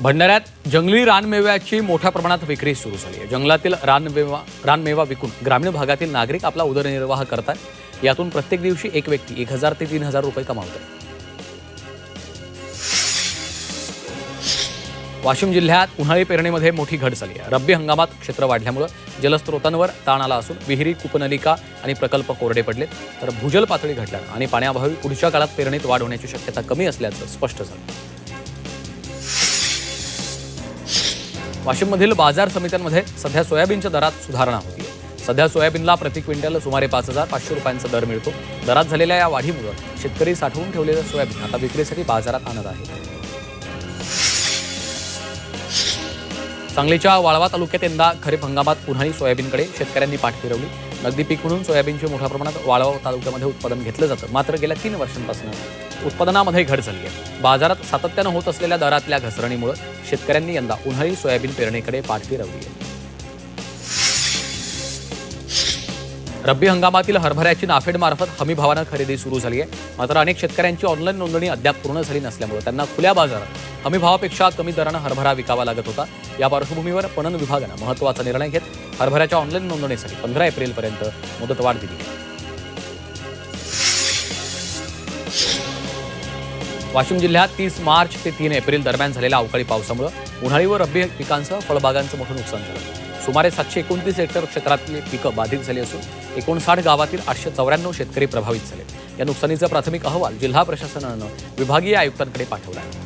भंडाऱ्यात जंगली रानमेव्याची मोठ्या प्रमाणात विक्री सुरू झाली आहे। जंगलातील रानमेवा विकून ग्रामीण भागातील नागरिक आपला उदरनिर्वाह करतात। यातून प्रत्येक दिवशी एक व्यक्ती 1000 ते 3000 रुपये कमावतो। वाशिम जिल्ह्यात उन्हाळी पेरणीमध्ये मोठी घट झाली आहे। रब्बी हंगामात क्षेत्र वाढल्यामुळे जलस्रोतांवर ताण आला असून विहिरी, कूपनलिका आणि प्रकल्प कोरडे पडले, तर भूजल पातळी घटल्यानं आणि पाण्याअभावी पुढच्या काळात पेरणीत वाढ होण्याची शक्यता कमी असल्याचं स्पष्ट झालं। वाशिममधील बाजार समित्यांमध्ये सध्या सोयाबीनच्या दरात सुधारणा होती आहे। सध्या सोयाबीनला प्रति क्विंटल सुमारे 5500 रुपयांचा दर मिळतो। दरात झालेल्या या वाढीमुळे शेतकरी साठवून ठेवलेलं सोयाबीन आता विक्रीसाठी बाजारात आणत आहेत। सांगलीच्या वाळवा तालुक्यात यंदा खरीप हंगामात उन्हाळी सोयाबीनकडे शेतकऱ्यांनी पाठ फिरवली। नगदी पीक म्हणून सोयाबीनचे मोठ्या प्रमाणात वाळवा तालुक्यामध्ये उत्पादन घेतलं जातं, मात्र गेल्या 3 वर्षांपासून उत्पादनामध्ये घट झाली आहे। बाजारात सातत्यानं होत असलेल्या दरातल्या घसरणीमुळे शेतकऱ्यांनी यंदा उन्हाळी सोयाबीन पेरणीकडे पाठ फिरवली आहे। रब्बी हंगामातील हरभऱ्याची नाफेडमार्फत हमी भावानं खरेदी सुरू झाली आहे, मात्र अनेक शेतकऱ्यांची ऑनलाईन नोंदणी अद्याप पूर्ण झाली नसल्यामुळे त्यांना खुल्या बाजारात हमी भावापेक्षा कमी दरानं हरभरा विकावा लागत होता। या पार्श्वभूमीवर पणन विभागानं महत्त्वाचा निर्णय घेत हरभऱ्याच्या ऑनलाईन नोंदणीसाठी 15 एप्रिलपर्यंत मुदतवाढ दिली आहे। वाशिम जिल्ह्यात 30 मार्च ते 3 एप्रिल दरम्यान झालेल्या अवकाळी पावसामुळे उन्हाळी व रब्बी पिकांसह फळबागांचं मोठं नुकसान झालं। सुमारे 729 हेक्टर क्षेत्रातली पिकं बाधित झाली असून 59 गावातील 894 शेतकरी प्रभावित झाले। या नुकसानीचा प्राथमिक अहवाल जिल्हा प्रशासनानं विभागीय आयुक्तांकडे पाठवला आहे।